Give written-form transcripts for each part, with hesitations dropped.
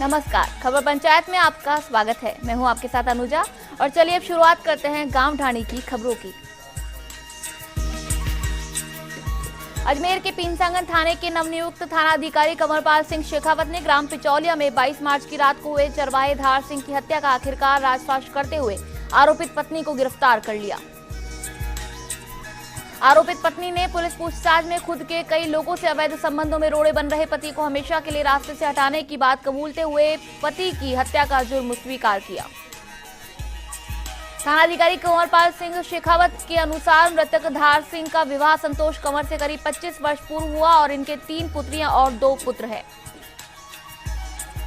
नमस्कार, खबर पंचायत में आपका स्वागत है। मैं हूं आपके साथ अनुजा और चलिए अब शुरुआत करते हैं गांव ढाणी की खबरों की। अजमेर के पीनसांगन थाने के नवनियुक्त थाना अधिकारी कंवरपाल सिंह शेखावत ने ग्राम पिचौलिया में 22 मार्च की रात को हुए चरवाहे धार सिंह की हत्या का आखिरकार राजफाश करते हुए आरोपित पत्नी को गिरफ्तार कर लिया। आरोपित पत्नी ने पुलिस पूछताछ में खुद के कई लोगों से अवैध संबंधों में रोड़े बन रहे पति को हमेशा के लिए रास्ते से हटाने की बात कबूलते हुए पति की हत्या का जुर्म स्वीकार किया। थानाधिकारी कंवरपाल सिंह शेखावत के अनुसार मृतक धार सिंह का विवाह संतोष कंवर से करीब 25 वर्ष पूर्व हुआ और इनके 3 पुत्रियां और 2 पुत्र हैं।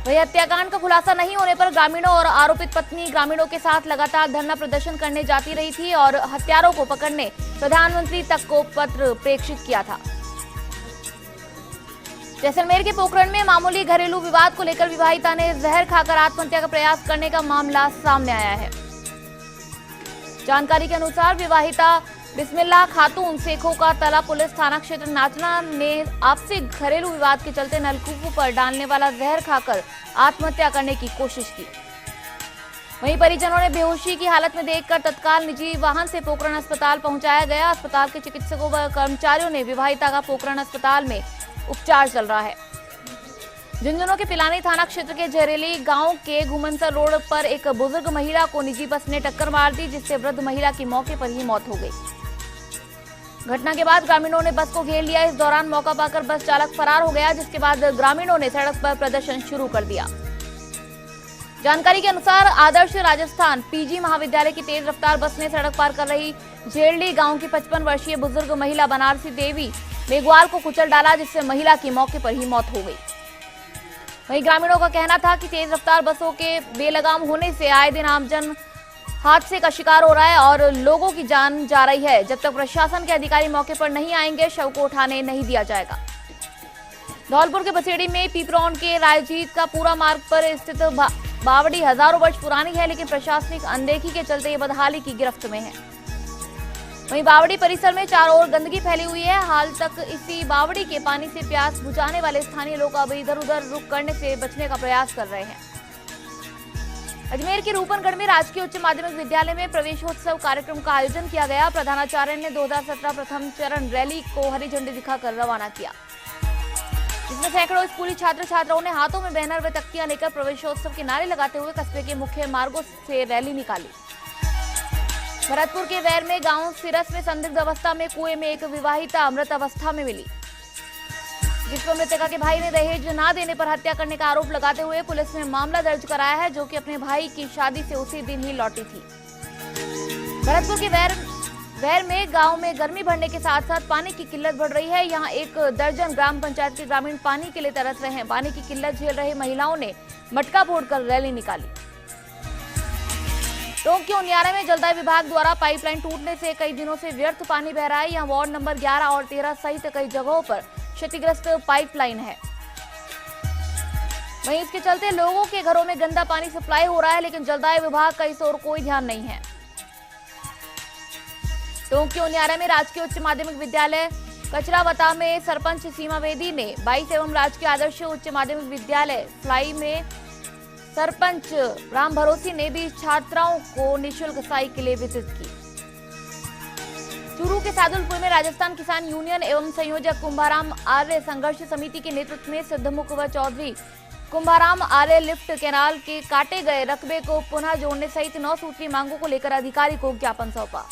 वही हत्याकांड का खुलासा नहीं होने पर ग्रामीणों और आरोपित पत्नी ग्रामीणों के साथ लगातार धरना प्रदर्शन करने जाती रही थी और हत्यारों को पकड़ने प्रधानमंत्री तक को पत्र प्रेषित किया था। जैसलमेर के पोखरण में मामूली घरेलू विवाद को लेकर विवाहिता ने जहर खाकर आत्महत्या का प्रयास करने का मामला सामने आया है। जानकारी के अनुसार विवाहिता बिस्मिल्लाह खातून सेखों का तला पुलिस थाना क्षेत्र नाचना ने आपसी घरेलू विवाद के चलते नलकूपों पर डालने वाला जहर खाकर आत्महत्या करने की कोशिश की। वहीं परिजनों ने बेहोशी की हालत में देखकर तत्काल निजी वाहन से पोखरण अस्पताल पहुंचाया गया। अस्पताल के चिकित्सकों व कर्मचारियों ने विवाहिता का पोखरण अस्पताल में उपचार चल रहा है। झुंझुनू के पिलानी थाना क्षेत्र के जहरेली गांव के घुमनसर रोड पर एक बुजुर्ग महिला को निजी बस ने टक्कर मार दी, जिससे वृद्ध महिला की मौके पर ही मौत हो गई। घटना के बाद ग्रामीणों ने बस को घेर लिया। इस दौरान मौका पाकर बस चालक फरार हो गया, जिसके बाद ग्रामीणों ने सड़क पर प्रदर्शन शुरू कर दिया। जानकारी के अनुसार आदर्श राजस्थान पीजी महाविद्यालय की तेज रफ्तार बस ने सड़क पार कर रही झेरली गांव की 55 वर्षीय बुजुर्ग महिला बनारसी देवी मेघवाल को कुचल डाला, जिससे महिला की मौके पर ही मौत हो गई। वहीं ग्रामीणों का कहना था कि तेज रफ्तार बसों के बेलगाम होने से आए दिन आमजन हादसे का शिकार हो रहा है और लोगों की जान जा रही है। जब तक प्रशासन के अधिकारी मौके पर नहीं आएंगे, शव को उठाने नहीं दिया जाएगा। धौलपुर के बसेड़ी में पीपरौन के रायजीत का पूरा मार्ग पर स्थित बावड़ी हजारों वर्ष पुरानी है, लेकिन प्रशासनिक अनदेखी के चलते ये बदहाली की गिरफ्त में है। वहीं बावड़ी परिसर में चारों ओर गंदगी फैली हुई है। हाल तक इसी बावड़ी के पानी से प्यास बुझाने वाले स्थानीय लोग अब इधर उधर रुक करने से बचने का प्रयास कर रहे हैं। अजमेर के रूपनगढ़ में राजकीय उच्च माध्यमिक विद्यालय में प्रवेशोत्सव कार्यक्रम का आयोजन किया गया। प्रधानाचार्य ने 2017 प्रथम चरण रैली को हरी झंडी दिखाकर रवाना किया, जिसमें सैकड़ों स्कूली छात्र छात्राओं ने हाथों में बैनर व तख्तियां लेकर प्रवेशोत्सव के नारे लगाते हुए कस्बे के मुख्य मार्गों से रैली निकाली। भरतपुर के वैर में गांव सिरस में संदिग्ध अवस्था में कुएं में एक विवाहिता मृत अवस्था में मिली, जिस पर मृतका के भाई ने दहेज न देने पर हत्या करने का आरोप लगाते हुए पुलिस ने मामला दर्ज कराया है, जो कि अपने भाई की शादी से उसी दिन ही लौटी थी। भरतपुर के वैर में गांव में गर्मी बढ़ने के साथ साथ पानी की किल्लत बढ़ रही है। यहां 1 दर्जन ग्राम पंचायत के ग्रामीण पानी के लिए तरस रहे हैं। पानी की किल्लत झेल रहे महिलाओं ने मटका फोड़कर रैली निकाली। टोंक के उनियारा में जलदाय विभाग द्वारा पाइपलाइन टूटने से कई दिनों से व्यर्थ पानी बह रहा है। यहाँ वार्ड नंबर 11 और 13 सहित कई जगहों पर क्षतिग्रस्त पाइपलाइन है। वहीं इसके चलते लोगों के घरों में गंदा पानी सप्लाई हो रहा है, लेकिन जलदाय विभाग का इस ओर कोई ध्यान नहीं है। टोंक के उनियारा में राजकीय उच्च माध्यमिक विद्यालय कचरावता में सरपंच सीमा वेदी ने 22 एवं राजकीय आदर्श उच्च माध्यमिक विद्यालय फ्लाई में सरपंच राम भरोसी ने भी छात्राओं को निःशुल्क साइकिलें वितरित की। चूरू के सादुलपुर में राजस्थान किसान यूनियन एवं संयोजक कुंभाराम आर्य संघर्ष समिति के नेतृत्व में सिद्धमुख व चौधरी कुंभाराम आर्य लिफ्ट कैनाल के काटे गए रकबे को पुनः जोड़ने सहित 9 सूत्री मांगों को लेकर अधिकारी को ज्ञापन सौंपा।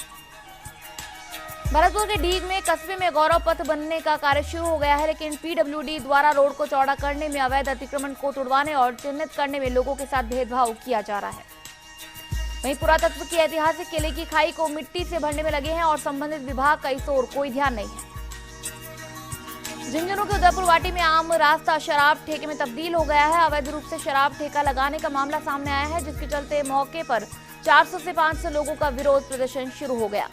भरतपुर के डीग में कस्बे में गौरव पथ बनने का कार्य शुरू हो गया है, लेकिन पीडब्ल्यूडी द्वारा रोड को चौड़ा करने में, अवैध अतिक्रमण को तुड़वाने और चिन्हित करने में लोगों के साथ भेदभाव किया जा रहा है। वहीं पुरातत्व की ऐतिहासिक किले की खाई को मिट्टी से भरने में लगे हैं और संबंधित विभाग का इस ओर कोई ध्यान नहीं है। झुंझुनू के उदयपुर वाटी में आम रास्ता शराब ठेके में तब्दील हो गया है। अवैध रूप से शराब ठेका लगाने का मामला सामने आया है, जिसके चलते मौके पर 400 से 500 लोगों का विरोध प्रदर्शन शुरू हो गया।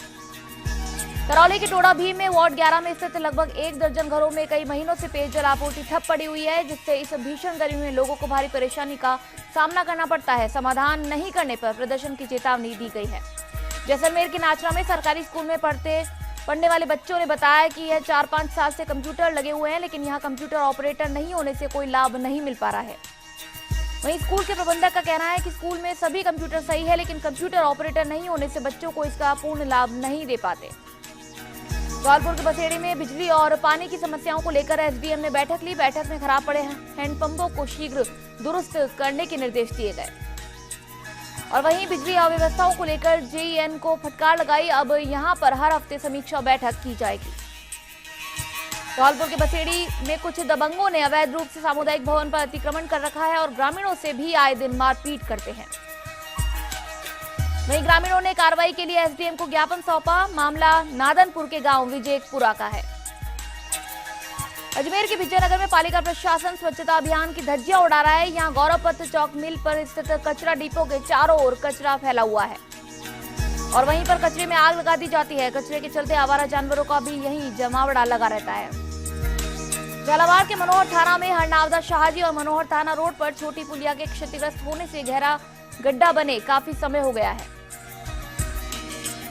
करौली के टोड़ा भीम में वार्ड 11 में स्थित लगभग 1 दर्जन घरों में कई महीनों से पेयजल आपूर्ति ठप पड़ी हुई है, जिससे इस भीषण गर्मी में लोगों को भारी परेशानी का सामना करना पड़ता है। समाधान नहीं करने पर प्रदर्शन की चेतावनी दी गई है। जैसलमेर के नाचना में सरकारी स्कूल में पढ़ने वाले बच्चों ने बताया कि यह 4-5 साल से कंप्यूटर लगे हुए हैं, लेकिन यहाँ कंप्यूटर ऑपरेटर नहीं होने से कोई लाभ नहीं मिल पा रहा है। वहीं स्कूल के प्रबंधक का कहना है कि स्कूल में सभी कंप्यूटर सही है, लेकिन कंप्यूटर ऑपरेटर नहीं होने से बच्चों को इसका पूर्ण लाभ नहीं दे पाते। धौलपुर के बसेड़ी में बिजली और पानी की समस्याओं को लेकर एसडीएम ने बैठक ली। बैठक में खराब पड़े हैंडपंपों को शीघ्र दुरुस्त करने के निर्देश दिए गए और वहीं बिजली अव्यवस्थाओं को लेकर जेईएन को फटकार लगाई। अब यहां पर हर हफ्ते समीक्षा बैठक की जाएगी। धौलपुर के बसेड़ी में कुछ दबंगों ने अवैध रूप से सामुदायिक भवन पर अतिक्रमण कर रखा है और ग्रामीणों से भी आए दिन मारपीट करते हैं। वहीं ग्रामीणों ने कार्रवाई के लिए एसडीएम को ज्ञापन सौंपा। मामला नादनपुर के गांव विजयपुरा का है। अजमेर के विजयनगर में पालिका प्रशासन स्वच्छता अभियान की धज्जियां उड़ा रहा है। यहां गौरवपत चौक मिल पर स्थित कचरा डिपो के चारों ओर कचरा फैला हुआ है और वहीं पर कचरे में आग लगा दी जाती है। कचरे के चलते आवारा जानवरों का भी यहीं जमावड़ा लगा रहता है। झालावाड़ के मनोहर थाना में हरनावदा शाहजी और मनोहर थाना रोड पर छोटी पुलिया के क्षतिग्रस्त होने से गहरा गड्ढा बने काफी समय हो गया है,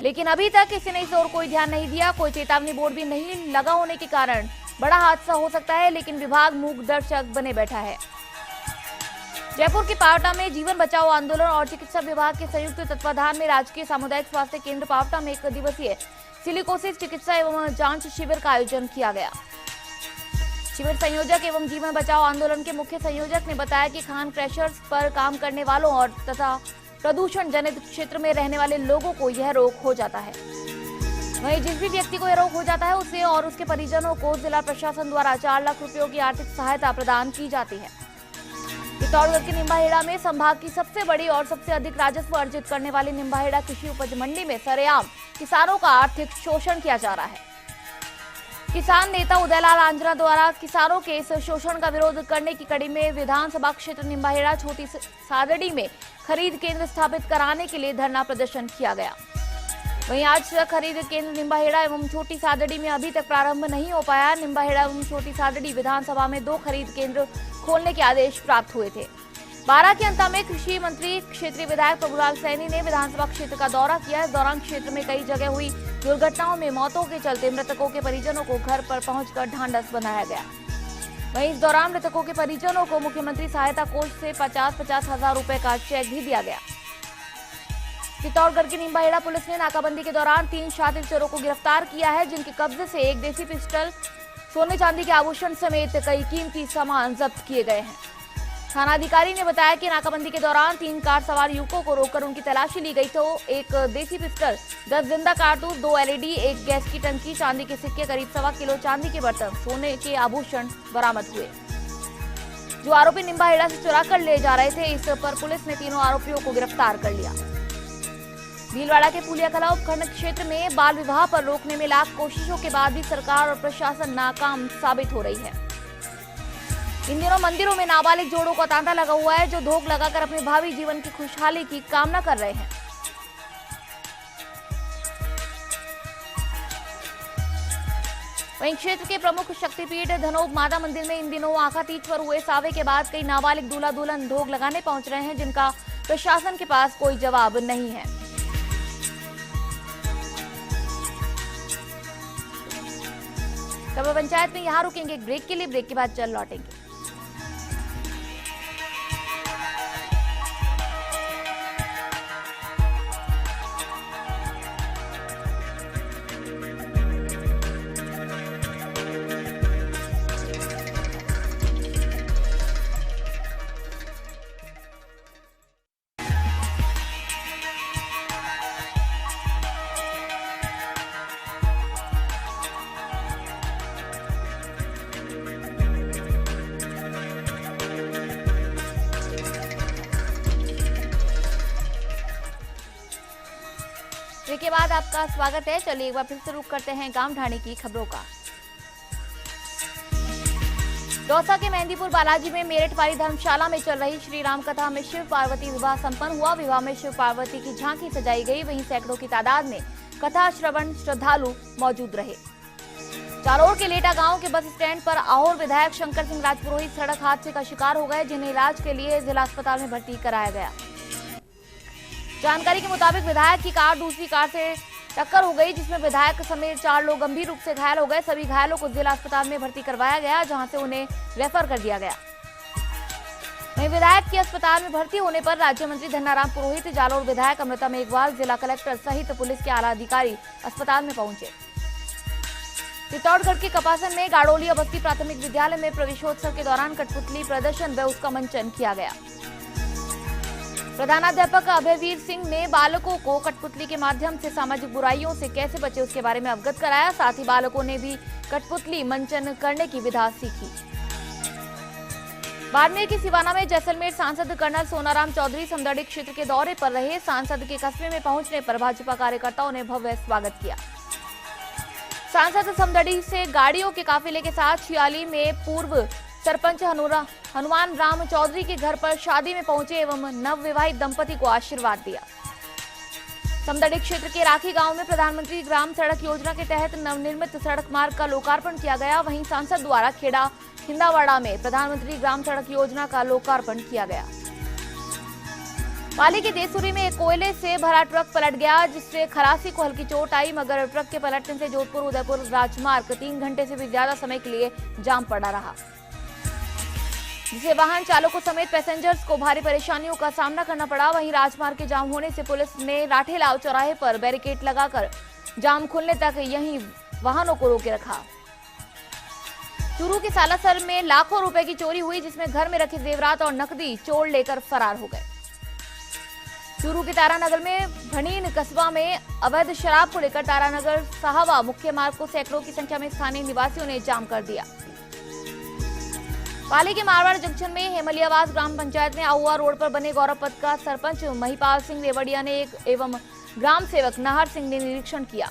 लेकिन अभी तक किसी ने इस ओर कोई ध्यान नहीं दिया। कोई चेतावनी बोर्ड भी नहीं लगा होने के कारण बड़ा हादसा हो सकता है, लेकिन विभाग मूक दर्शक बने बैठा है। जयपुर के पावटा में जीवन बचाओ आंदोलन और चिकित्सा विभाग के संयुक्त तत्वाधान में राजकीय सामुदायिक स्वास्थ्य केंद्र पावटा में 1 दिवसीय सिलिकोसिस चिकित्सा एवं जांच शिविर का आयोजन किया गया। शिविर संयोजक एवं जीवन बचाओ आंदोलन के मुख्य संयोजक ने बताया कि खान क्रैशर्स पर काम करने वालों और तथा प्रदूषण जनित क्षेत्र में रहने वाले लोगों को यह रोग हो जाता है। वहीं जिस भी व्यक्ति को यह रोग हो जाता है उसे और उसके परिजनों को जिला प्रशासन द्वारा 4 लाख रुपयों की आर्थिक सहायता प्रदान की जाती है। चित्तौड़गढ़ के निम्बाहेड़ा में संभाग की सबसे बड़ी और सबसे अधिक राजस्व अर्जित करने वाली निम्बाहेड़ा कृषि उपज मंडी में सरेआम किसानों का आर्थिक शोषण किया जा रहा है। किसान नेता उदयलाल आंजना द्वारा किसानों के इस शोषण का विरोध करने की कड़ी में विधानसभा क्षेत्र निम्बाहेड़ा छोटी सादड़ी में खरीद केंद्र स्थापित कराने के लिए धरना प्रदर्शन किया गया। वहीं आज खरीद केंद्र निम्बाहेड़ा एवं छोटी सादड़ी में अभी तक प्रारंभ नहीं हो पाया। निम्बाहेड़ा एवं छोटी सादड़ी विधानसभा में 2 खरीद केंद्र खोलने के आदेश प्राप्त हुए थे। 12 के अंत में कृषि मंत्री क्षेत्रीय विधायक प्रभुलाल सैनी ने विधानसभा क्षेत्र का दौरा किया। इस दौरान क्षेत्र में कई जगह हुई दुर्घटनाओं में मौतों के चलते मृतकों के परिजनों को घर पर पहुंचकर ढांढस बंधाया गया। वहीं इस दौरान मृतकों के परिजनों को मुख्यमंत्री सहायता कोष से 50-50 हजार रुपए का चेक भी दिया गया। चित्तौड़गढ़ की निम्बाहेड़ा पुलिस ने नाकाबंदी के दौरान 3 शातिर चोरों को गिरफ्तार किया है, जिनके कब्जे से 1 देसी पिस्टल, सोने चांदी के आभूषण समेत कई कीमती सामान जब्त किए गए हैं। थानाधिकारी ने बताया कि नाकाबंदी के दौरान 3 कार सवार युवकों को रोककर उनकी तलाशी ली गई तो 1 देसी पिस्टल, 10 जिंदा कारतूस, 2 एलईडी, 1 गैस की टंकी, चांदी के सिक्के, करीब 1.25 किलो चांदी के बर्तन, सोने के आभूषण बरामद हुए। जो आरोपी निम्बाहेड़ा से चुरा कर ले जा रहे थे, इस पर पुलिस ने तीनों आरोपियों को गिरफ्तार कर लिया। भीलवाड़ा के पुलियाकला उपखंड क्षेत्र में बाल विवाह पर रोकने में लाख कोशिशों के बाद भी सरकार और प्रशासन नाकाम साबित हो रही है। इन दिनों मंदिरों में नाबालिग जोड़ों का तांता लगा हुआ है, जो धोख लगाकर अपने भावी जीवन की खुशहाली की कामना कर रहे हैं। वहीं क्षेत्र के प्रमुख शक्तिपीठ धनोब माता मंदिर में इन दिनों आखा तीज पर हुए सावे के बाद कई नाबालिग दूल्हा दुल्हन धोख लगाने पहुंच रहे हैं, जिनका प्रशासन के पास कोई जवाब नहीं है। कब पंचायत में यहां रुकेंगे एक ब्रेक के लिए, ब्रेक के बाद चल लौटेंगे। के बाद आपका स्वागत है। चलिए एक बार फिर से रुक करते हैं गांव ढाणी की खबरों का। दौसा के मेहंदीपुर बालाजी में मेरठ वाली धर्मशाला में चल रही श्री राम कथा में शिव पार्वती विवाह संपन्न हुआ। विवाह में शिव पार्वती की झांकी सजाई गई, वहीं सैकड़ों की तादाद में कथा श्रवण श्रद्धालु मौजूद रहे। जालोर के लेटा गांव के बस स्टैंड पर आहोर विधायक शंकर सिंह राजपुरोहित सड़क हादसे का शिकार हो गए, जिन्हें इलाज के लिए जिला अस्पताल में भर्ती कराया गया। जानकारी के मुताबिक विधायक की कार दूसरी कार से टक्कर हो गई, जिसमें विधायक समेत 4 लोग गंभीर रूप से घायल हो गए। सभी घायलों को जिला अस्पताल में भर्ती करवाया गया, जहां से उन्हें रेफर कर दिया गया। वहीं विधायक के अस्पताल में भर्ती होने पर राज्य मंत्री धन्नाराम पुरोहित, जालोर विधायक अमृता मेघवाल, जिला कलेक्टर सहित पुलिस के आला अधिकारी अस्पताल में पहुंचे। चित्तौड़गढ़ के कपासन में गाड़ोलिया बस्ती प्राथमिक विद्यालय में प्रवेशोत्सव के दौरान कठपुतली प्रदर्शन व उसका मंचन किया गया। प्रधानाध्यापक अभयवीर सिंह ने बालकों को कठपुतली के माध्यम से सामाजिक बुराइयों से कैसे बचे उसके बारे में अवगत कराया। साथ ही बालकों ने भी कठपुतली मंचन करने की विधा सीखी। बाड़मेर के सिवाना में जैसलमेर सांसद कर्नल सोनाराम चौधरी समदड़ी क्षेत्र के दौरे पर रहे। सांसद के कस्बे में पहुंचने पर भाजपा कार्यकर्ताओं ने भव्य स्वागत किया। सांसद समदड़ी से गाड़ियों के काफिले के साथ छियाली में पूर्व सरपंच हनुमान राम चौधरी के घर पर शादी में पहुंचे एवं नवविवाहित दंपति को आशीर्वाद दिया। समदड़ी क्षेत्र के राखी गांव में प्रधानमंत्री ग्राम सड़क योजना के तहत नवनिर्मित सड़क मार्ग का लोकार्पण किया गया। वहीं सांसद द्वारा खेड़ा हिंदावाड़ा में प्रधानमंत्री ग्राम सड़क योजना का लोकार्पण किया गया। पाली के देसुरी में एक कोयले से भरा ट्रक पलट गया, जिससे खलासी को हल्की चोट आई, मगर ट्रक के पलटने से जोधपुर उदयपुर राजमार्ग 3 घंटे से भी ज्यादा समय के लिए जाम पड़ा रहा, जिससे वाहन चालकों समेत पैसेंजर्स को भारी परेशानियों का सामना करना पड़ा। वहीं राजमार्ग के जाम होने से पुलिस ने राठेलाव चौराहे पर बैरिकेड लगाकर जाम खुलने तक यहीं वाहनों को रोके रखा। चूरू के सालासर में लाखों रुपए की चोरी हुई, जिसमें घर में रखे जेवरात और नकदी चोर लेकर फरार हो गए। चूरू के तारानगर में भनीन कस्बा में अवैध शराब को लेकर तारानगर साहवा मुख्य मार्ग को सैकड़ों की संख्या में स्थानीय निवासियों ने जाम कर दिया। पाली के मारवाड़ जंक्शन में हेमलियावास ग्राम पंचायत में आहुआ रोड पर बने गौरव पथ का सरपंच महिपाल सिंह रेवड़िया ने एवं ग्राम सेवक नाहर सिंह ने निरीक्षण किया।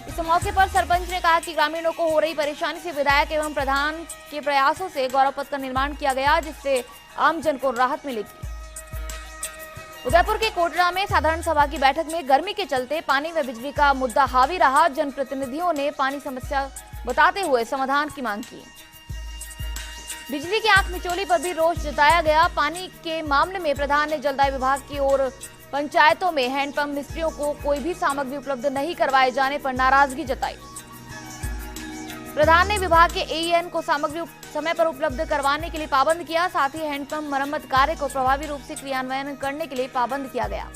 इस मौके पर सरपंच ने कहा कि ग्रामीणों को हो रही परेशानी से विधायक एवं प्रधान के प्रयासों से गौरव पथ का निर्माण किया गया, जिससे आमजन को राहत मिलेगी। उदयपुर के कोटड़ा में साधारण सभा की बैठक में गर्मी के चलते पानी व बिजली का मुद्दा हावी रहा। जनप्रतिनिधियों ने पानी समस्या बताते हुए समाधान की मांग की। बिजली की आंख मिचौली पर भी रोष जताया गया। पानी के मामले में प्रधान ने जलदाय विभाग की ओर पंचायतों में हैंडपंप मिस्त्रियों को कोई भी सामग्री उपलब्ध नहीं करवाए जाने पर नाराजगी जताई। प्रधान ने विभाग के एईएन को सामग्री समय पर उपलब्ध करवाने के लिए पाबंद किया। साथ ही हैंडपंप मरम्मत कार्य को प्रभावी रूप से क्रियान्वयन करने के लिए पाबंद किया गया।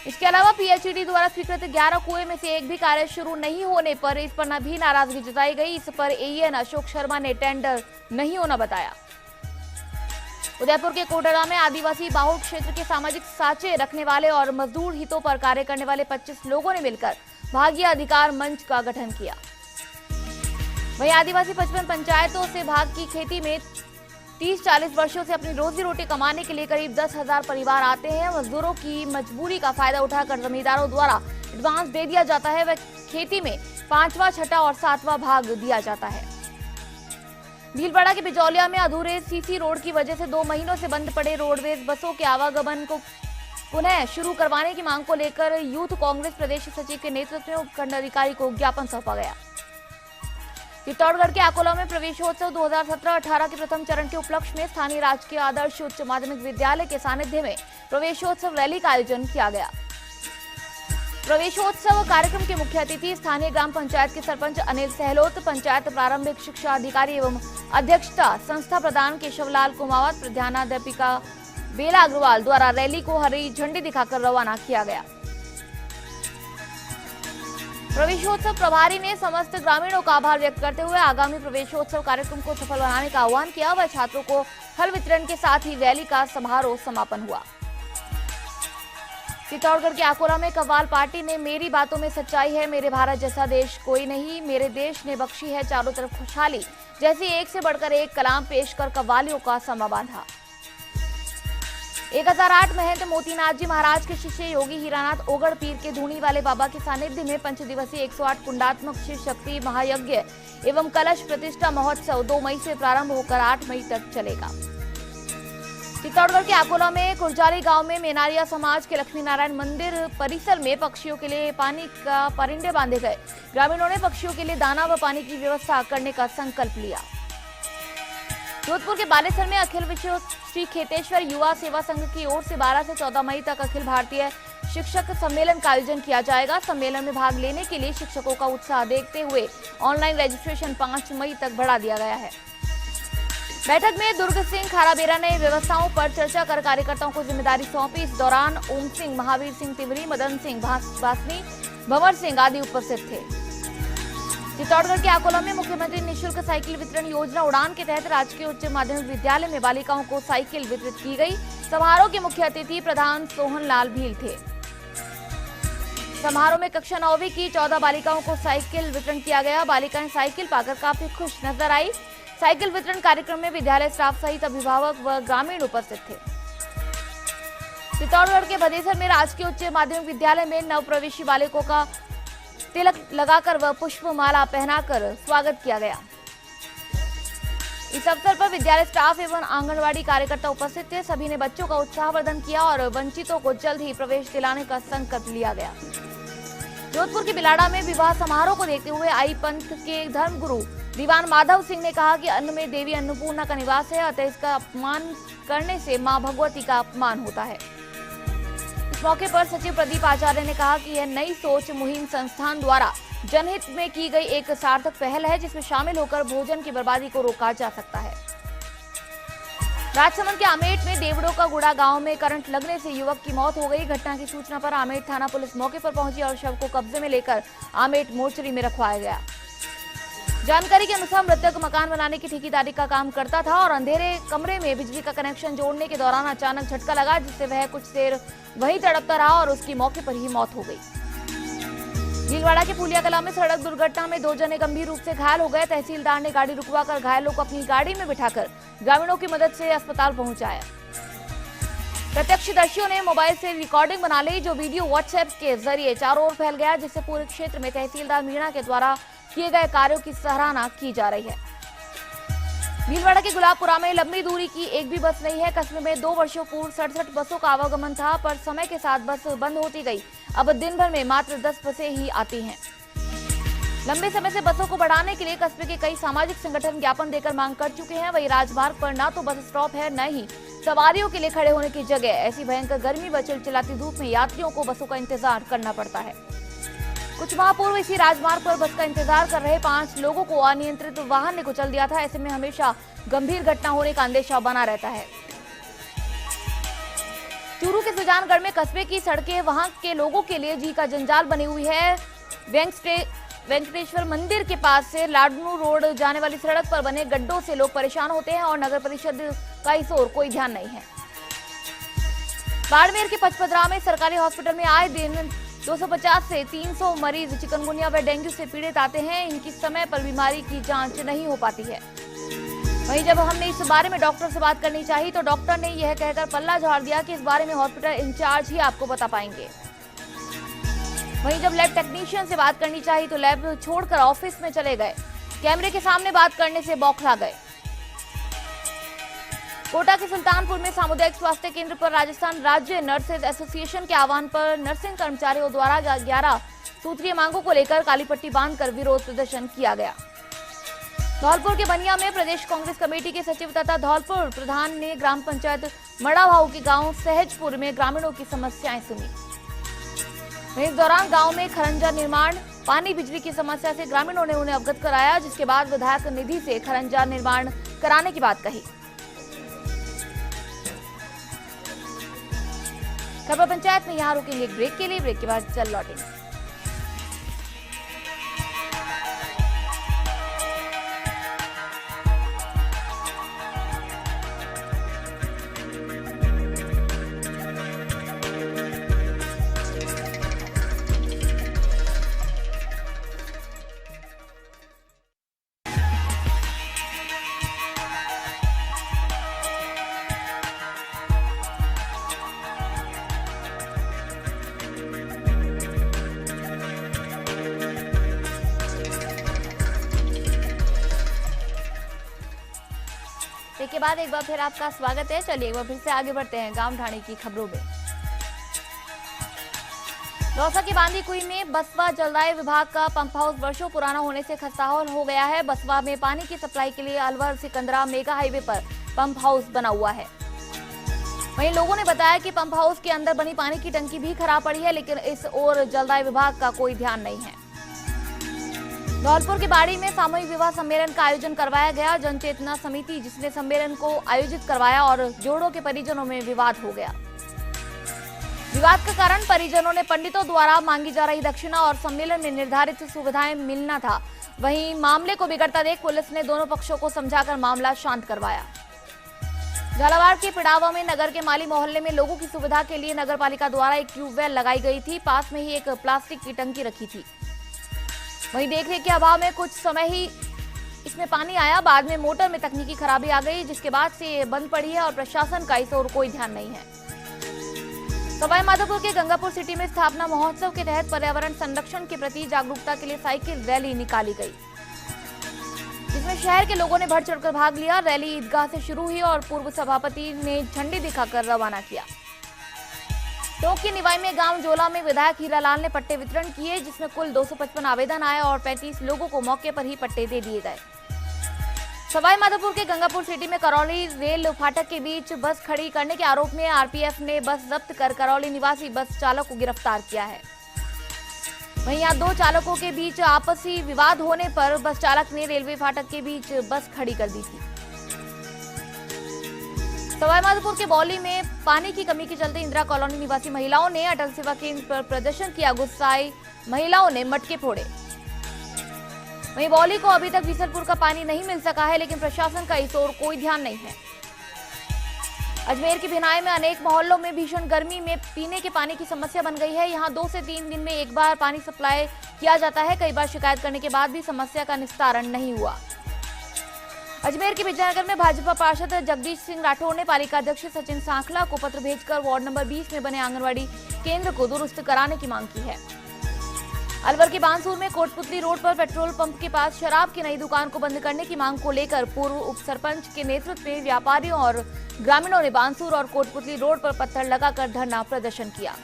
इसके अलावा पीएचईडी द्वारा स्वीकृत 11 कुएं में से एक भी कार्य शुरू नहीं होने पर इस पर भी नाराजगी जताई गई। इस पर एईएन अशोक शर्मा ने टेंडर नहीं होना बताया। उदयपुर के कोटड़ा में आदिवासी बाहुल क्षेत्र के सामाजिक साँचे रखने वाले और मजदूर हितों पर कार्य करने वाले 25 लोगों ने मिलकर भाग्य अधिकार मंच का गठन किया। वहीं आदिवासी 55 पंचायतों से भाग की खेती में 30-40 वर्षों से अपनी रोजी रोटी कमाने के लिए करीब 10,000 परिवार आते हैं। मजदूरों की मजबूरी का फायदा उठाकर जमींदारों द्वारा एडवांस दे दिया जाता है व खेती में 5वां, 6वां और 7वां भाग दिया जाता है। भीलवाड़ा के बिजौलिया में अधूरे सीसी रोड की वजह से 2 महीनों से बंद पड़े रोडवेज बसों के आवागमन को पुनः शुरू करवाने की मांग को लेकर यूथ कांग्रेस प्रदेश सचिव के नेतृत्व में उपखंडाधिकारी को ज्ञापन सौंपा गया। चित्तौड़गढ़ के अकोला में प्रवेशोत्सव 2017-18 के प्रथम चरण के उपलक्ष्य में स्थानीय राजकीय आदर्श उच्च माध्यमिक विद्यालय के सानिध्य में प्रवेशोत्सव रैली का आयोजन किया गया। प्रवेशोत्सव कार्यक्रम के मुख्य अतिथि स्थानीय ग्राम पंचायत के सरपंच अनिल सहलोत, पंचायत प्रारंभिक शिक्षा अधिकारी एवं अध्यक्षता संस्था प्रधान केशवलाल कुमावत, प्रधानाध्यापिका बेला अग्रवाल द्वारा रैली को हरी झंडी दिखाकर रवाना किया गया। प्रवेशोत्सव प्रभारी ने समस्त ग्रामीणों का आभार व्यक्त करते हुए आगामी प्रवेशोत्सव कार्यक्रम को सफल बनाने का आह्वान किया व छात्रों को फल वितरण के साथ ही रैली का समारोह समापन हुआ। चित्तौड़गढ़ के अकोला में कव्वाल पार्टी ने मेरी बातों में सच्चाई है, मेरे भारत जैसा देश कोई नहीं, मेरे देश ने बख्शी है चारों तरफ खुशहाली जैसी एक से बढ़कर एक कलाम पेश कर कव्वालियों का समा बांधा। 1008 महंत मोतीनाथ जी महाराज के शिष्य योगी हीरानाथ ओगड़ पीर के धूनी वाले बाबा के सानिध्य में 5 दिवसीय 108 कुंडात्मक शिव शक्ति महायज्ञ एवं कलश प्रतिष्ठा महोत्सव 2 मई से प्रारंभ होकर 8 मई तक चलेगा। चित्तौड़गढ़ के अकोला में कुरजाली गांव में मेनारिया समाज के लक्ष्मी नारायण मंदिर परिसर में पक्षियों के लिए पानी का परिंदे बांधे गए। ग्रामीणों ने पक्षियों के लिए दाना व पानी की व्यवस्था करने का संकल्प लिया। जोधपुर के बालेसर में अखिल विश्व श्री खेतेश्वर युवा सेवा संघ की ओर से 12 से 14 मई तक अखिल भारतीय शिक्षक सम्मेलन का आयोजन किया जाएगा। सम्मेलन में भाग लेने के लिए शिक्षकों का उत्साह देखते हुए ऑनलाइन रजिस्ट्रेशन 5 मई तक बढ़ा दिया गया है। बैठक में दुर्ग सिंह खाराबेरा ने व्यवस्थाओं पर चर्चा कर कार्यकर्ताओं को जिम्मेदारी सौंपी। इस दौरान ओम सिंह, महावीर सिंह तिवरी, मदन सिंह भासनी, भंवर सिंह आदि उपस्थित थे। चित्तौड़गढ़ के आकोला में मुख्यमंत्री निःशुल्क साइकिल वितरण योजना उड़ान के तहत राजकीय उच्च माध्यमिक विद्यालय में बालिकाओं को साइकिल वितरित की गई। समारोह के मुख्य अतिथि प्रधान सोहन लाल भील थे। समारोह में कक्षा 9वीं की 14 बालिकाओं को साइकिल वितरण किया गया। बालिकाएं साइकिल पाकर काफी खुश नजर आई। साइकिल वितरण कार्यक्रम में विद्यालय स्टाफ सहित अभिभावक व ग्रामीण उपस्थित थे। चित्तौड़गढ़ के भदेसर में राजकीय उच्च माध्यमिक विद्यालय में नवप्रवेशी बालिकों का तिलक लगाकर व पुष्पमाला पहनाकर स्वागत किया गया। इस अवसर पर विद्यालय स्टाफ एवं आंगनवाड़ी कार्यकर्ता उपस्थित थे। सभी ने बच्चों का उत्साहवर्धन किया और वंचितों को जल्द ही प्रवेश दिलाने का संकल्प लिया गया। जोधपुर के बिलाड़ा में विवाह समारोह को देखते हुए आई पंथ के धर्मगुरु दीवान माधव सिंह ने कहा कि अन्न में देवी अन्नपूर्णा का निवास है, अतः इसका अपमान करने से मां भगवती का अपमान होता है। इस मौके पर सचिव प्रदीप आचार्य ने कहा कि यह नई सोच मुहिम संस्थान द्वारा जनहित में की गई एक सार्थक पहल है, जिसमें शामिल होकर भोजन की बर्बादी को रोका जा सकता है। राजसमंद के आमेट में देवड़ो का गुड़ा गांव में करंट लगने से युवक की मौत हो गई। घटना की सूचना पर आमेट थाना पुलिस मौके पर पहुंची और शव को कब्जे में लेकर आमेट मोर्चरी में रखवाया गया। जानकारी के अनुसार मृतक मकान बनाने की ठेकेदारी का काम करता था और अंधेरे कमरे में बिजली का कनेक्शन जोड़ने के दौरान अचानक झटका लगा, जिससे वह कुछ देर वहीं तड़पता रहा और उसकी मौके पर ही मौत हो गई। भीलवाड़ा के फूलिया कला में सड़क दुर्घटना में 2 जने गंभीर रूप से घायल हो गए। तहसीलदार ने गाड़ी रुकवाकर घायलों को अपनी गाड़ी में बिठाकर ग्रामीणों की मदद से अस्पताल पहुंचाया। प्रत्यक्षदर्शियों ने मोबाइल से रिकॉर्डिंग बना ली, जो वीडियो व्हाट्सएप के जरिए चारों ओर फैल गया, जिससे पूरे क्षेत्र में तहसीलदार मीणा के द्वारा किए गए कार्यों की सराहना की जा रही है। भीलवाड़ा के गुलाबपुरा में लंबी दूरी की एक भी बस नहीं है। कस्बे में 2 वर्षों पूर्व 67 बसों का आवागमन था, पर समय के साथ बस बंद होती गई। अब दिन भर में मात्र 10 बसें ही आती हैं। लंबे समय से बसों को बढ़ाने के लिए कस्बे के कई सामाजिक संगठन ज्ञापन देकर मांग कर चुके हैं। वहीं राजमार्ग पर न तो बस स्टॉप है, न ही सवारियों के लिए खड़े होने की जगह। ऐसी भयंकर गर्मी व चिलचिलाती धूप में यात्रियों को बसों का इंतजार करना पड़ता है। कुछ माह पूर्व इसी राजमार्ग पर बस का इंतजार कर रहे 5 लोगों को अनियंत्रित वाहन ने कुचल दिया था। ऐसे में हमेशा गंभीर घटना होने का अंदेशा बना रहता है। चूरू के सुजानगढ़ में कस्बे की सड़कें वहां के लोगों के लिए जी का जंजाल बनी हुई है। वेंकटेश्वर मंदिर के पास से लाडनू रोड जाने वाली सड़क पर बने गड्ढों से लोग परेशान होते हैं और नगर परिषद का इस ओर कोई ध्यान नहीं है। बाड़मेर के पचपदरा में सरकारी हॉस्पिटल में आए दिन 250 से 300 मरीज चिकनगुनिया व डेंगू से पीड़ित आते हैं। इनकी समय पर बीमारी की जांच नहीं हो पाती है। वहीं जब हमने इस बारे में डॉक्टर से बात करनी चाहिए तो डॉक्टर ने यह कहकर पल्ला झाड़ दिया कि इस बारे में हॉस्पिटल इंचार्ज ही आपको बता पाएंगे। वहीं जब लैब टेक्नीशियन से बात करनी चाहिए तो लैब छोड़कर ऑफिस में चले गए। कैमरे के सामने बात करने से बौखला गए। कोटा के सुल्तानपुर में सामुदायिक स्वास्थ्य केंद्र पर राजस्थान राज्य नर्सेज एसोसिएशन के आह्वान पर नर्सिंग कर्मचारियों द्वारा 11 सूत्रीय मांगों को लेकर काली पट्टी बांधकर विरोध प्रदर्शन किया गया। धौलपुर के बनिया में प्रदेश कांग्रेस कमेटी के सचिव तथा धौलपुर प्रधान ने ग्राम पंचायत मड़ाभाऊ के गांव सहजपुर में ग्रामीणों की समस्याएं सुनी। वहीं इस दौरान गांव में खरंजा निर्माण, पानी, बिजली की समस्या से ग्रामीणों ने उन्हें अवगत कराया, जिसके बाद विधायक निधि से खरंजा निर्माण कराने की बात कही। खबर पंचायत में यहाँ रुकेंगे ब्रेक के लिए। ब्रेक के बाद चल लौटेंगे। के बाद एक बार फिर आपका स्वागत है। चलिए एक बार फिर से आगे बढ़ते हैं गांव ढाणी की खबरों में। दौसा के बांदी कुई में बसवा जलदाय विभाग का पंप हाउस वर्षों पुराना होने से खस्ताहाल हो गया है। बसवा में पानी की सप्लाई के लिए अलवर सिकंदरा मेगा हाईवे पर पंप हाउस बना हुआ है। वहीं लोगों ने बताया कि पंप हाउस के अंदर बनी पानी की टंकी भी खराब पड़ी है, लेकिन इस ओर जलदाय विभाग का कोई ध्यान नहीं है। धौलपुर के बाड़ी में सामूहिक विवाह सम्मेलन का आयोजन करवाया गया। जन चेतना समिति जिसने सम्मेलन को आयोजित करवाया और जोड़ों के परिजनों में विवाद हो गया। विवाद का कारण परिजनों ने पंडितों द्वारा मांगी जा रही दक्षिणा और सम्मेलन में निर्धारित सुविधाएं मिलना था। वहीं मामले को बिगड़ता देख पुलिस ने दोनों पक्षों को समझाकर मामला शांत करवाया। झालावाड़ के पिड़ावा में नगर के माली मोहल्ले में लोगों की सुविधा के लिए नगर पालिका द्वारा एक ट्यूबवेल लगाई गई थी। पास में ही एक प्लास्टिक की टंकी रखी थी। वहीं देखरेख के अभाव में कुछ समय ही इसमें पानी आया। बाद में मोटर में तकनीकी खराबी आ गई, जिसके बाद से ये बंद पड़ी है और प्रशासन का इस ओर कोई ध्यान नहीं है। सवाईमाधोपुर के गंगापुर सिटी में स्थापना महोत्सव के तहत पर्यावरण संरक्षण के प्रति जागरूकता के लिए साइकिल रैली निकाली गई, जिसमें शहर के लोगों ने बढ़ चढ़कर भाग लिया। रैली ईदगाह से शुरू हुई और पूर्व सभापति ने झंडी दिखाकर रवाना किया। टोंक के निवाई में गांव जोला में विधायक हीरालाल ने पट्टे वितरण किए, जिसमें कुल 255 आवेदन आए और 35 लोगों को मौके पर ही पट्टे दे दिए गए। सवाईमाधोपुर के गंगापुर सिटी में करौली रेल फाटक के बीच बस खड़ी करने के आरोप में आरपीएफ ने बस जब्त कर करौली निवासी बस चालक को गिरफ्तार किया है। वहीं यहाँ दो चालकों के बीच आपसी विवाद होने पर बस चालक ने रेलवे फाटक के बीच बस खड़ी कर दी थी। सवाईमाधोपुर के बौली में पानी की कमी के चलते इंदिरा कॉलोनी निवासी महिलाओं ने अटल सेवा केंद्र पर प्रदर्शन किया। गुस्साई महिलाओं ने मटके फोड़े। वहीं बौली को अभी तक बीसलपुर का पानी नहीं मिल सका है, लेकिन प्रशासन का इस ओर कोई ध्यान नहीं है। अजमेर की भिनाई में अनेक मोहल्लों में भीषण गर्मी में पीने के पानी की समस्या बन गई है। यहां 2 से 3 दिन में एक बार पानी सप्लाई किया जाता है। कई बार शिकायत करने के बाद भी समस्या का निस्तारण नहीं हुआ। अजमेर के विजयनगर में भाजपा पार्षद जगदीश सिंह राठौर ने पालिका अध्यक्ष सचिन सांखला को पत्र भेजकर वार्ड नंबर 20 में बने आंगनबाड़ी केंद्र को दुरुस्त कराने की मांग की है। अलवर के बांसूर में कोटपुतली रोड पर पेट्रोल पंप के पास शराब की नई दुकान को बंद करने की मांग को लेकर पूर्व उप सरपंच के नेतृत्व में व्यापारियों और ग्रामीणों ने बांसूर और कोटपुतली रोड पर पत्थर लगाकर धरना प्रदर्शन किया।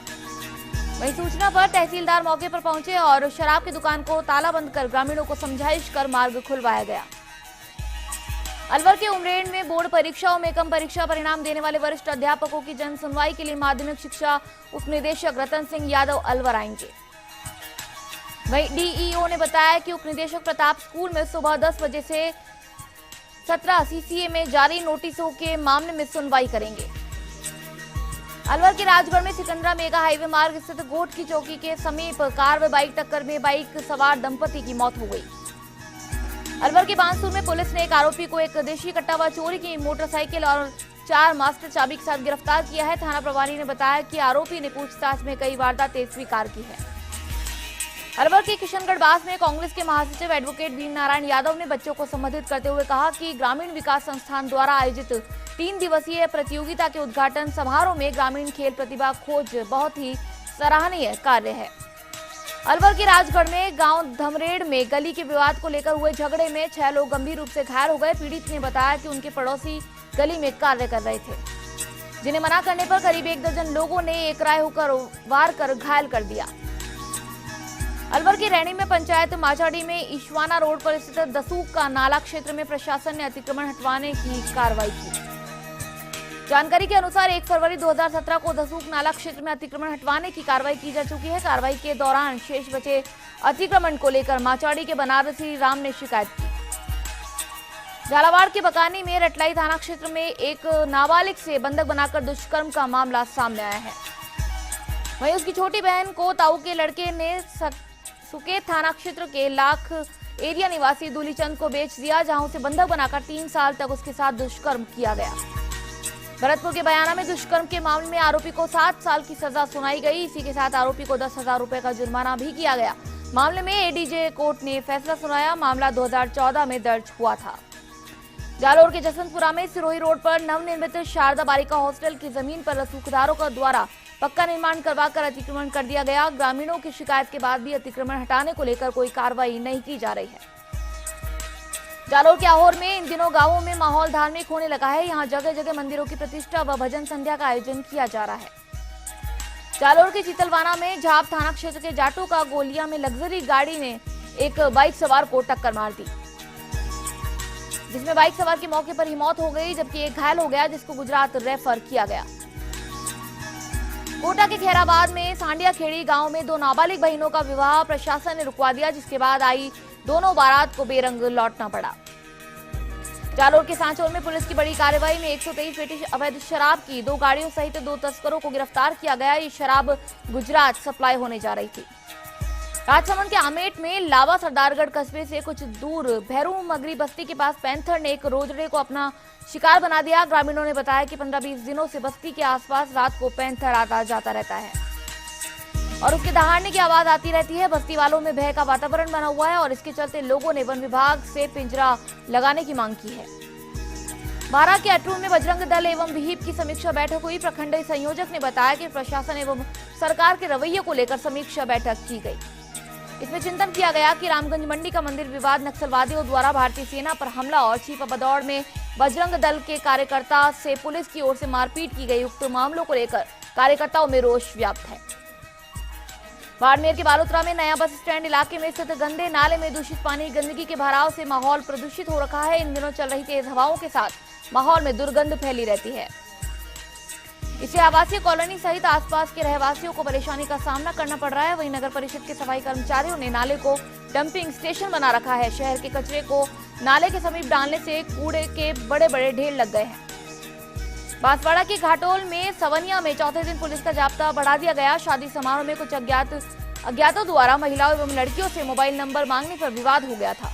वहीं सूचना पर तहसीलदार मौके पर पहुंचे और शराब की दुकान को ताला बंद कर ग्रामीणों को समझाइश कर मार्ग खुलवाया गया। अलवर के उमरेड में बोर्ड परीक्षाओं में कम परीक्षा परिणाम देने वाले वरिष्ठ अध्यापकों की जन सुनवाई के लिए माध्यमिक शिक्षा उपनिदेशक रतन सिंह यादव अलवर आएंगे। वहीं डीईओ ने बताया कि उपनिदेशक प्रताप स्कूल में सुबह 10 बजे से 17 सीसीए में जारी नोटिसों के मामले में सुनवाई करेंगे। अलवर के राजगढ़ में सिकंदरा मेगा हाईवे मार्ग स्थित गोट की चौकी के समीप कार व बाइक टक्कर में बाइक सवार दंपति की मौत हो गई। अलवर के बांसूर में पुलिस ने एक आरोपी को एक देशी कट्टा व चोरी की मोटरसाइकिल और 4 मास्टर चाबी के साथ गिरफ्तार किया है। थाना प्रभारी ने बताया कि आरोपी ने पूछताछ में कई वारदातें स्वीकार की है। अलवर के किशनगढ़ बास में कांग्रेस के महासचिव एडवोकेट वीर नारायण यादव ने बच्चों को संबोधित करते हुए कहा कि ग्रामीण विकास संस्थान द्वारा आयोजित 3 दिवसीय प्रतियोगिता के उद्घाटन समारोह में ग्रामीण खेल प्रतिभा खोज बहुत ही सराहनीय कार्य है। अलवर के राजगढ़ में गांव धमरेड़ में गली के विवाद को लेकर हुए झगड़े में 6 लोग गंभीर रूप से घायल हो गए। पीड़ित ने बताया कि उनके पड़ोसी गली में कार्य कर रहे थे, जिन्हें मना करने पर करीब 1 दर्जन लोगों ने एकराय होकर वार कर घायल कर दिया। अलवर के रैणी में पंचायत माचाड़ी में ईशवाना रोड पर स्थित दसूक का नाला क्षेत्र में प्रशासन ने अतिक्रमण हटवाने की कार्रवाई की। जानकारी के अनुसार 1 फरवरी 2017 को दसूक नाला क्षेत्र में अतिक्रमण हटवाने की कार्रवाई की जा चुकी है। कार्रवाई के दौरान शेष बचे अतिक्रमण को लेकर माचाड़ी के बनारसी राम ने शिकायत की। झालावाड़ के बकानी में रटलाई थाना क्षेत्र में एक नाबालिग से बंधक बनाकर दुष्कर्म का मामला सामने आया है। वहीं उसकी छोटी बहन को ताऊ के लड़के ने सुकेत थाना क्षेत्र के लाख एरिया निवासी दूलीचंद को बेच दिया, जहां उसे बंधक बनाकर 3 साल तक उसके साथ दुष्कर्म किया गया। भरतपुर के बयाना में दुष्कर्म के मामले में आरोपी को 7 साल की सजा सुनाई गई। इसी के साथ आरोपी को 10,000 रुपए का जुर्माना भी किया गया। मामले में एडीजे कोर्ट ने फैसला सुनाया। मामला 2014 में दर्ज हुआ था। जालोर के जसवंतपुरा में सिरोही रोड पर नवनिर्मित शारदा बालिका हॉस्टल की जमीन पर रसूखदारों का द्वारा पक्का निर्माण करवाकर अतिक्रमण कर दिया गया। ग्रामीणों की शिकायत के बाद भी अतिक्रमण हटाने को लेकर कोई कार्रवाई नहीं की जा रही है। जालोर के आहोर में इन दिनों गांवों में माहौल धार्मिक होने लगा है। यहां जगह जगह मंदिरों की प्रतिष्ठा व भजन संध्या का आयोजन किया जा रहा है। जालोर के चितलवाना में झाप थाना क्षेत्र के जाटू का गोलिया में लग्जरी गाड़ी ने एक बाइक सवार को टक्कर मार दी, जिसमें बाइक सवार की मौके पर ही मौत हो गई, जबकि एक घायल हो गया, जिसको गुजरात रेफर किया गया। कोटा के खैराबाद में सांडिया खेड़ी गांव में 2 नाबालिग बहनों का विवाह प्रशासन ने रुकवा दिया, जिसके बाद आई दोनों बारात को बेरंग लौटना पड़ा। जालोर के सांचौर में पुलिस की बड़ी कार्रवाई में 123 पेटी अवैध शराब की 2 गाड़ियों सहित 2 तस्करों को गिरफ्तार किया गया। ये शराब गुजरात सप्लाई होने जा रही थी। राजसमंद के आमेट में लावा सरदारगढ़ कस्बे से कुछ दूर भैरू मगरी बस्ती के पास पैंथर ने एक रोजड़े को अपना शिकार बना दिया। ग्रामीणों ने बताया कि 15-20 दिनों से बस्ती के आसपास रात को पैंथर आता जाता रहता है और उसके दहाड़ने की आवाज आती रहती है। बस्ती वालों में भय का वातावरण बना हुआ है और इसके चलते लोगों ने वन विभाग से पिंजरा लगाने की मांग की है। बारा के अटरू में बजरंग दल एवं विहिप की समीक्षा बैठक हुई। प्रखंड संयोजक ने बताया कि प्रशासन एवं सरकार के रवैये को लेकर समीक्षा बैठक की गई। इसमें चिंतन किया गया कि रामगंज मंडी का मंदिर विवाद नक्सलवादियों द्वारा भारतीय सेना पर हमला और छिपा बदौड़ में बजरंग दल के कार्यकर्ता से पुलिस की ओर से मारपीट की गई। उक्त मामलों को लेकर कार्यकर्ताओं में रोष व्याप्त है। बाड़मेर के बालोतरा में नया बस स्टैंड इलाके में स्थित गंदे नाले में दूषित पानी गंदगी के भराव से माहौल प्रदूषित हो रखा है। इन दिनों चल रही तेज हवाओं के साथ माहौल में दुर्गंध फैली रहती है। इससे आवासीय कॉलोनी सहित आसपास के रहवासियों को परेशानी का सामना करना पड़ रहा है। वहीं नगर परिषद के सफाई कर्मचारियों ने नाले को डंपिंग स्टेशन बना रखा है। शहर के कचरे को नाले के समीप डालने से कूड़े के बड़े बड़े ढेर लग गए हैं। बांसवाड़ा के घाटोल में सवनिया में चौथे दिन पुलिस का जाब्ता बढ़ा दिया गया। शादी समारोह में कुछ अज्ञातों द्वारा महिलाओं एवं लड़कियों से मोबाइल नंबर मांगने पर विवाद हो गया था।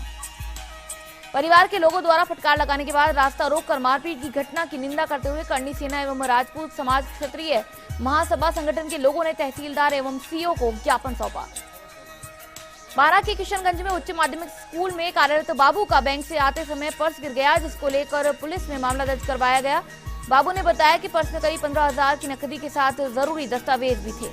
परिवार के लोगों द्वारा फटकार लगाने के बाद रास्ता रोककर मारपीट की घटना की निंदा करते हुए करनी सेना एवं राजपूत समाज क्षत्रिय महासभा संगठन के लोगों ने तहसीलदार एवं सीओ को ज्ञापन सौंपा। बारा के किशनगंज में उच्च माध्यमिक स्कूल में कार्यरत बाबू का बैंक से आते समय पर्स गिर गया, जिसको लेकर पुलिस में मामला दर्ज करवाया गया। बाबू ने बताया कि पर्स में करीब 15,000 की नकदी के साथ जरूरी दस्तावेज भी थे।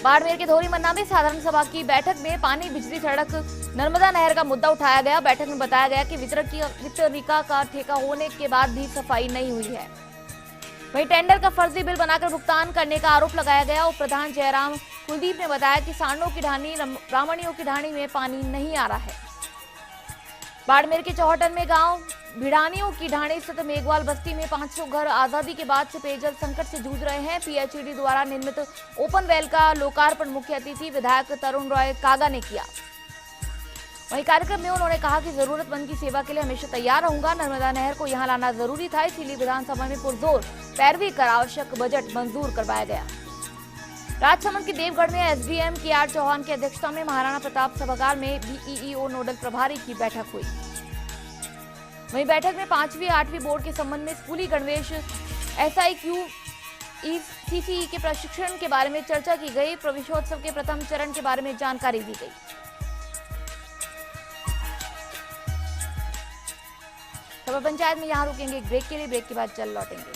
बाड़मेर के धोरी मन्ना में साधारण सभा की बैठक में पानी, बिजली, सड़क, नर्मदा नहर का मुद्दा उठाया गया। बैठक में बताया गया कि वितरणिका का ठेका होने के बाद भी सफाई नहीं हुई है। वहीं टेंडर का फर्जी बिल बनाकर भुगतान करने का आरोप लगाया गया। उप प्रधान जयराम कुलदीप ने बताया कि सांडों की ढाणी, ब्राह्मणियों की ढाणी में पानी नहीं आ रहा है। बाड़मेर के चौहटन में गांव भिड़ानियों की ढाणी स्थित मेघवाल बस्ती में 500 घर आजादी के बाद से पेयजल संकट से जूझ रहे हैं। पीएचईडी द्वारा निर्मित ओपन वेल का लोकार्पण मुख्य अतिथि विधायक तरुण रॉय कागा ने किया। वहीं कार्यक्रम में उन्होंने कहा कि जरूरतमंद की सेवा के लिए हमेशा तैयार रहूंगा। नर्मदा नहर को यहां लाना जरूरी था, इसीलिए विधानसभा में पुरजोर पैरवी कर आवश्यक बजट मंजूर करवाया गया। राजसमंद के देवगढ़ में एसडीएम के.आर. चौहान की अध्यक्षता में महाराणा प्रताप सभागार में बीईओ नोडल प्रभारी की बैठक हुई। वहीं बैठक में 5वीं 8वीं बोर्ड के संबंध में स्कूली गणवेश SIQ CCE के प्रशिक्षण के बारे में चर्चा की गई। प्रवेशोत्सव के प्रथम चरण के बारे में जानकारी दी गई। खबर पंचायत में यहाँ रुकेंगे एक ब्रेक के लिए, ब्रेक के बाद चल लौटेंगे।